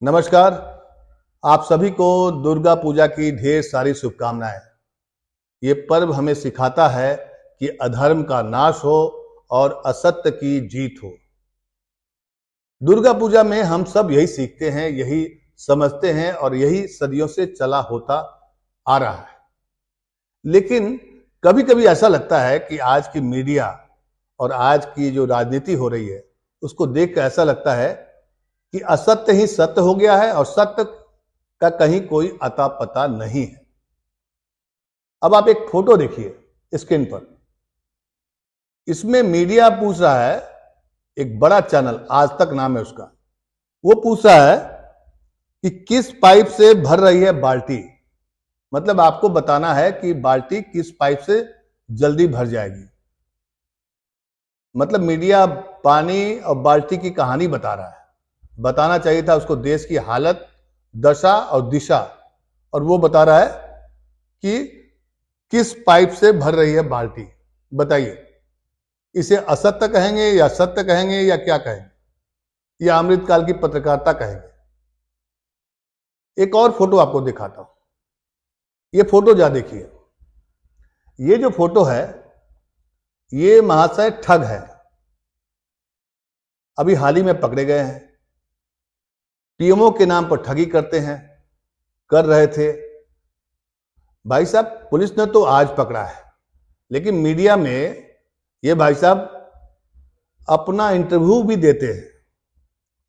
नमस्कार। आप सभी को दुर्गा पूजा की ढेर सारी शुभकामनाएं। ये पर्व हमें सिखाता है कि अधर्म का नाश हो और असत्य की जीत हो। दुर्गा पूजा में हम सब यही सीखते हैं, यही समझते हैं और यही सदियों से चला होता आ रहा है। लेकिन कभी कभी ऐसा लगता है कि आज की मीडिया और आज की जो राजनीति हो रही है उसको देख कर ऐसा लगता है कि असत्य ही सत्य हो गया है और सत्य का कहीं कोई अता पता नहीं है। अब आप एक फोटो देखिए स्क्रीन पर। इसमें मीडिया पूछ रहा है, एक बड़ा चैनल आज तक नाम है उसका, वो पूछ रहा है कि किस पाइप से भर रही है बाल्टी। मतलब आपको बताना है कि बाल्टी किस पाइप से जल्दी भर जाएगी। मतलब मीडिया पानी और बाल्टी की कहानी बता रहा है। बताना चाहिए था उसको देश की हालत, दशा और दिशा, और वो बता रहा है कि किस पाइप से भर रही है बाल्टी। बताइए, इसे असत्य कहेंगे या सत्य कहेंगे या क्या कहेंगे, या अमृतकाल की पत्रकारिता कहेंगे। एक और फोटो आपको दिखाता हूं। ये फोटो जा देखिए। ये जो फोटो है ये महाशय ठग है, अभी हाल ही में पकड़े गए हैं। पीएमओ के नाम पर ठगी करते हैं, कर रहे थे। भाई साहब, पुलिस ने तो आज पकड़ा है, लेकिन मीडिया में ये भाई साहब अपना इंटरव्यू भी देते हैं।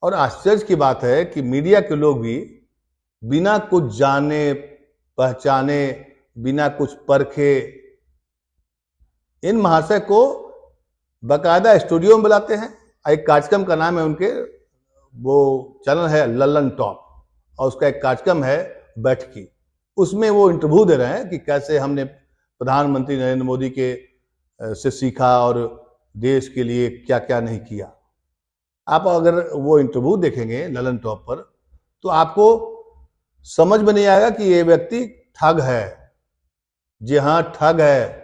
और आश्चर्य की बात है कि मीडिया के लोग भी बिना कुछ जाने पहचाने, बिना कुछ परखे, इन महाशय को बाकायदा स्टूडियो में बुलाते हैं। एक कार्यक्रम का नाम है उनके, वो चैनल है लल्लन टॉप, और उसका एक कार्यक्रम है बैठकी। उसमें वो इंटरव्यू दे रहे हैं कि कैसे हमने प्रधानमंत्री नरेंद्र मोदी के से सीखा और देश के लिए क्या क्या नहीं किया। आप अगर वो इंटरव्यू देखेंगे लल्लन टॉप पर तो आपको समझ में नहीं आएगा कि ये व्यक्ति ठग है। जी हाँ, ठग है।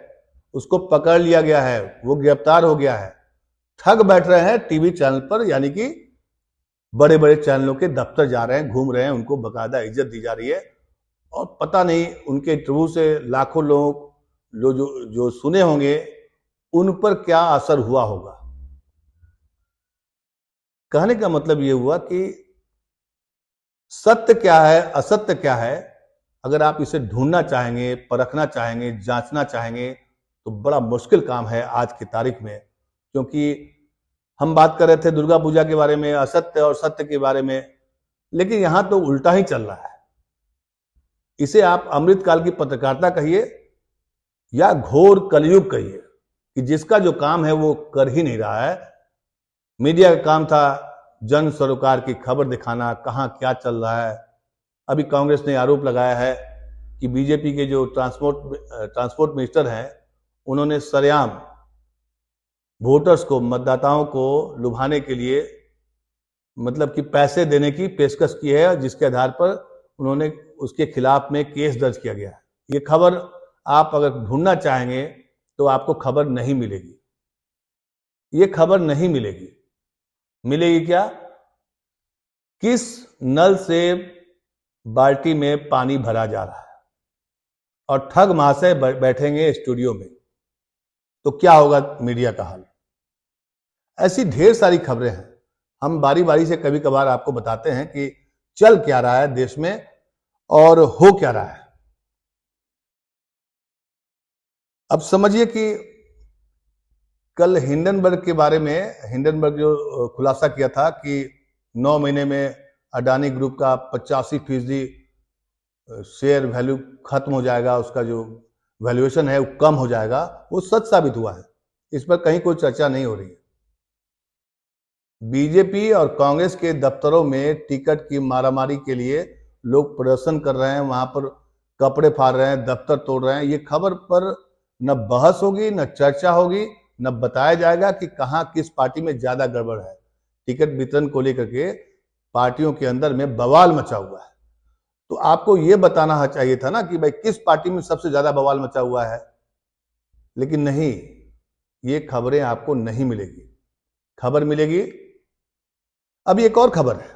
उसको पकड़ लिया गया है, वो गिरफ्तार हो गया है। ठग बैठ रहे हैं टीवी चैनल पर, यानी कि बड़े बड़े चैनलों के दफ्तर जा रहे हैं, घूम रहे हैं, उनको बाकायदा इज्जत दी जा रही है। और पता नहीं उनके इंटरव्यू से लाखों लोग जो जो जो सुने होंगे उन पर क्या असर हुआ होगा। कहने का मतलब ये हुआ कि सत्य क्या है, असत्य क्या है, अगर आप इसे ढूंढना चाहेंगे, परखना चाहेंगे, जांचना चाहेंगे तो बड़ा मुश्किल काम है आज की तारीख में। क्योंकि हम बात कर रहे थे दुर्गा पूजा के बारे में, असत्य और सत्य के बारे में, लेकिन यहां तो उल्टा ही चल रहा है। इसे आप अमृतकाल की पत्रकारिता कहिए या घोर कलयुग कहिए, कि जिसका जो काम है वो कर ही नहीं रहा है। मीडिया का काम था जन सरोकार की खबर दिखाना, कहां क्या चल रहा है। अभी कांग्रेस ने आरोप लगाया है कि बीजेपी के जो ट्रांसपोर्ट मिनिस्टर हैं उन्होंने सरेआम वोटर्स को, मतदाताओं को लुभाने के लिए मतलब कि पैसे देने की पेशकश की है, जिसके आधार पर उन्होंने उसके खिलाफ में केस दर्ज किया गया है। ये खबर आप अगर ढूंढना चाहेंगे तो आपको खबर नहीं मिलेगी। ये खबर नहीं मिलेगी। मिलेगी क्या? किस नल से बाल्टी में पानी भरा जा रहा है, और ठग महाशय बैठेंगे स्टूडियो में, तो क्या होगा मीडिया का हाल। ऐसी ढेर सारी खबरें हैं। हम बारी बारी से कभी कभार आपको बताते हैं कि चल क्या रहा है देश में और हो क्या रहा है। अब समझिए कि कल हिंडनबर्ग के बारे में, हिंडनबर्ग जो खुलासा किया था कि 9 महीने में अडानी ग्रुप का 85% शेयर वैल्यू खत्म हो जाएगा, उसका जो वैल्यूएशन है वो कम हो जाएगा, वो सच साबित हुआ है। इस पर कहीं कोई चर्चा नहीं हो रही है। बीजेपी और कांग्रेस के दफ्तरों में टिकट की मारामारी के लिए लोग प्रदर्शन कर रहे हैं, वहां पर कपड़े फाड़ रहे हैं, दफ्तर तोड़ रहे हैं। ये खबर पर न बहस होगी, न चर्चा होगी, न बताया जाएगा कि कहां किस पार्टी में ज्यादा गड़बड़ है। टिकट वितरण को लेकर के पार्टियों के अंदर में बवाल मचा हुआ है। तो आपको यह बताना चाहिए था ना कि भाई किस पार्टी में सबसे ज्यादा बवाल मचा हुआ है। लेकिन नहीं, ये खबरें आपको नहीं मिलेगी। खबर मिलेगी। अब एक और खबर है,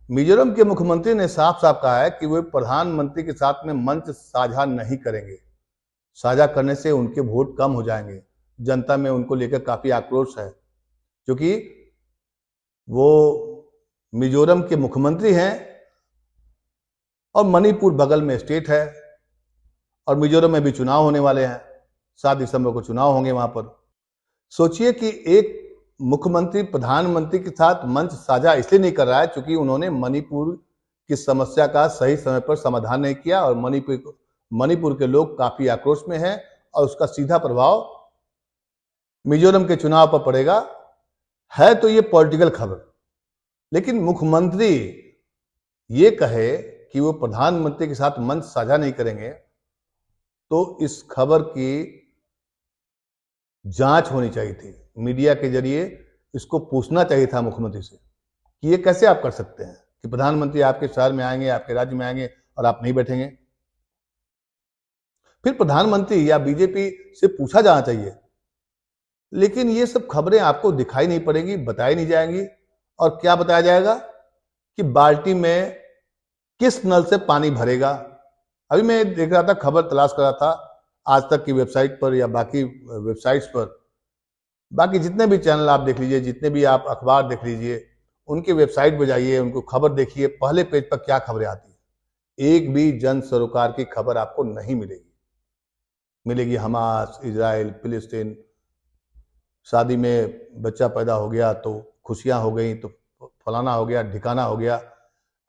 मिजोरम के मुख्यमंत्री ने साफ साफ कहा है कि वे प्रधानमंत्री के साथ में मंच साझा नहीं करेंगे। साझा करने से उनके वोट कम हो जाएंगे। जनता में उनको लेकर काफी आक्रोश है, क्योंकि वो मिजोरम के मुख्यमंत्री हैं और मणिपुर बगल में स्टेट है, और मिजोरम में भी चुनाव होने वाले हैं। 7 दिसंबर को चुनाव होंगे वहां पर। सोचिए कि एक मुख्यमंत्री प्रधानमंत्री के साथ मंच साझा इसलिए नहीं कर रहा है क्योंकि उन्होंने मणिपुर की समस्या का सही समय पर समाधान नहीं किया, और मणिपुर के लोग काफी आक्रोश में हैं, और उसका सीधा प्रभाव मिजोरम के चुनाव पर पड़ेगा। है तो ये पॉलिटिकल खबर, लेकिन मुख्यमंत्री ये कहे कि वो प्रधानमंत्री के साथ मंच साझा नहीं करेंगे, तो इस खबर की जांच होनी चाहिए थी। मीडिया के जरिए इसको पूछना चाहिए था मुख्यमंत्री से कि ये कैसे आप कर सकते हैं कि प्रधानमंत्री आपके शहर में आएंगे, आपके राज्य में आएंगे और आप नहीं बैठेंगे। फिर प्रधानमंत्री या बीजेपी से पूछा जाना चाहिए, लेकिन ये सब खबरें आपको दिखाई नहीं पड़ेगी, बताई नहीं जाएंगी। और क्या बताया जाएगा कि बाल्टी में किस नल से पानी भरेगा। अभी मैं देख रहा था, खबर तलाश कर रहा था आज तक की वेबसाइट पर या बाकी वेबसाइट्स पर, बाकी जितने भी चैनल आप देख लीजिए, जितने भी आप अखबार देख लीजिए, उनकी वेबसाइट पर जाइए, उनको खबर देखिए, पहले पेज पर क्या खबरें आती है। एक भी जन सरोकार की खबर आपको नहीं मिलेगी। हमास, इजराइल, फिलिस्तीन, शादी में बच्चा पैदा हो गया तो खुशियां हो गई, तो फलाना हो गया, ठिकाना हो गया।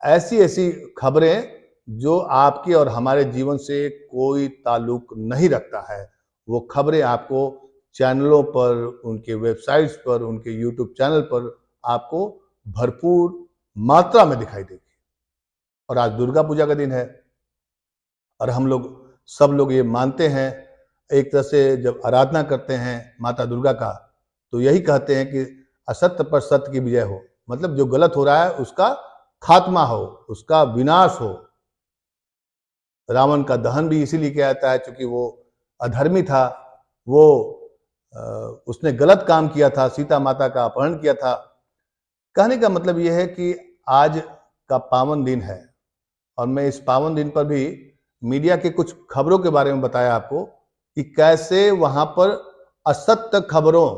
ऐसी ऐसी खबरें जो आपके और हमारे जीवन से कोई ताल्लुक नहीं रखता है, वो खबरें आपको चैनलों पर, उनके वेबसाइट्स पर, उनके यूट्यूब चैनल पर आपको भरपूर मात्रा में दिखाई देगी। और आज दुर्गा पूजा का दिन है, और हम लोग सब लोग ये मानते हैं, एक तरह से जब आराधना करते हैं माता दुर्गा का, तो यही कहते हैं कि असत्य पर सत्य की विजय हो। मतलब जो गलत हो रहा है उसका खात्मा हो, उसका विनाश हो। रावण का दहन भी इसीलिए किया जाता है क्योंकि वो अधर्मी था, वो उसने गलत काम किया था, सीता माता का अपहरण किया था। कहने का मतलब यह है कि आज का पावन दिन है, और मैं इस पावन दिन पर भी मीडिया के कुछ खबरों के बारे में बताया आपको कि कैसे वहां पर असत्य खबरों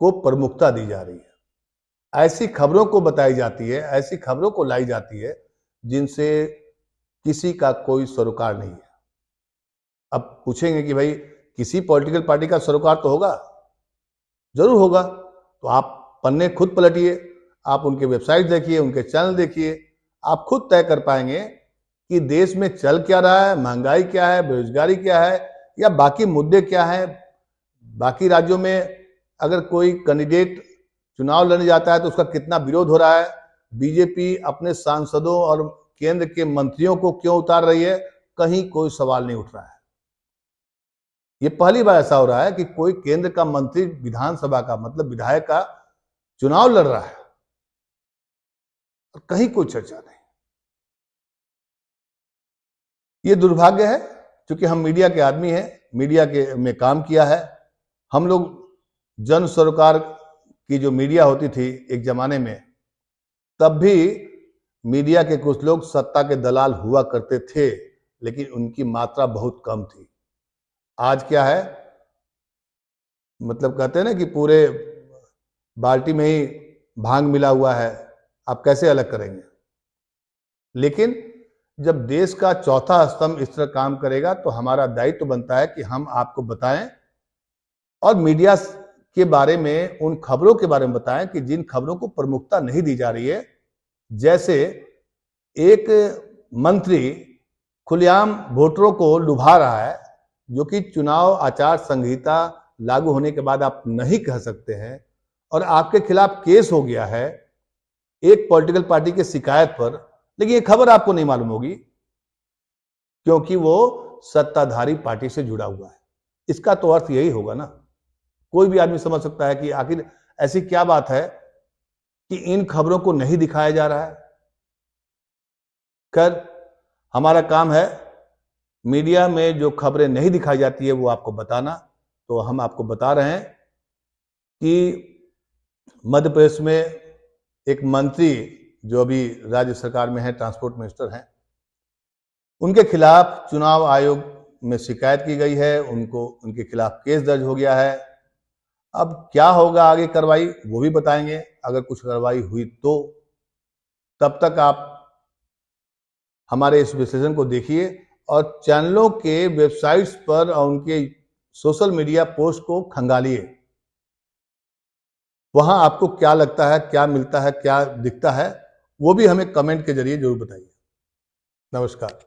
को प्रमुखता दी जा रही है। ऐसी खबरों को बताई जाती है, ऐसी खबरों को लाई जाती है जिनसे किसी का कोई सरोकार नहीं है। अब पूछेंगे कि भाई किसी पॉलिटिकल पार्टी का सरोकार तो होगा, जरूर होगा। तो आप पन्ने खुद पलटिए, आप उनके वेबसाइट देखिए, उनके चैनल देखिए, आप खुद तय कर पाएंगे कि देश में चल क्या रहा है, महंगाई क्या है, बेरोजगारी क्या है, या बाकी मुद्दे क्या है। बाकी राज्यों में अगर कोई कैंडिडेट चुनाव लड़ने जाता है तो उसका कितना विरोध हो रहा है, बीजेपी अपने सांसदों और केंद्र के मंत्रियों को क्यों उतार रही है, कहीं कोई सवाल नहीं उठ रहा है। ये पहली बार ऐसा हो रहा है कि कोई केंद्र का मंत्री विधानसभा का मतलब विधायक का चुनाव लड़ रहा है और कहीं कोई चर्चा नहीं। ये दुर्भाग्य है, क्योंकि हम मीडिया के आदमी हैं, मीडिया के में काम किया है। हम लोग जन सरोकार की जो मीडिया होती थी एक जमाने में, तब भी मीडिया के कुछ लोग सत्ता के दलाल हुआ करते थे, लेकिन उनकी मात्रा बहुत कम थी। आज क्या है, मतलब कहते हैं ना कि पूरे बाल्टी में ही भांग मिला हुआ है, आप कैसे अलग करेंगे। लेकिन जब देश का चौथा स्तंभ इस तरह काम करेगा तो हमारा दायित्व बनता है कि हम आपको बताएं, और मीडिया के बारे में, उन खबरों के बारे में बताएं कि जिन खबरों को प्रमुखता नहीं दी जा रही है। जैसे एक मंत्री खुलेआम वोटरों को लुभा रहा है, जो कि चुनाव आचार संहिता लागू होने के बाद आप नहीं कह सकते हैं, और आपके खिलाफ केस हो गया है एक पॉलिटिकल पार्टी के शिकायत पर, लेकिन ये खबर आपको नहीं मालूम होगी क्योंकि वो सत्ताधारी पार्टी से जुड़ा हुआ है। इसका तो अर्थ यही होगा ना। कोई भी आदमी समझ सकता है कि आखिर ऐसी क्या बात है कि इन खबरों को नहीं दिखाया जा रहा है। खैर, हमारा काम है मीडिया में जो खबरें नहीं दिखाई जाती है वो आपको बताना। तो हम आपको बता रहे हैं कि मध्य प्रदेश में एक मंत्री जो अभी राज्य सरकार में है, ट्रांसपोर्ट मिनिस्टर हैं, उनके खिलाफ चुनाव आयोग में शिकायत की गई है, उनके खिलाफ केस दर्ज हो गया है। अब क्या होगा आगे कार्रवाई वो भी बताएंगे, अगर कुछ कार्रवाई हुई तो। तब तक आप हमारे इस विश्लेषण को देखिए और चैनलों के वेबसाइट्स पर और उनके सोशल मीडिया पोस्ट को खंगालिए। वहां आपको क्या लगता है, क्या मिलता है, क्या दिखता है, वो भी हमें कमेंट के जरिए जरूर बताइए। नमस्कार।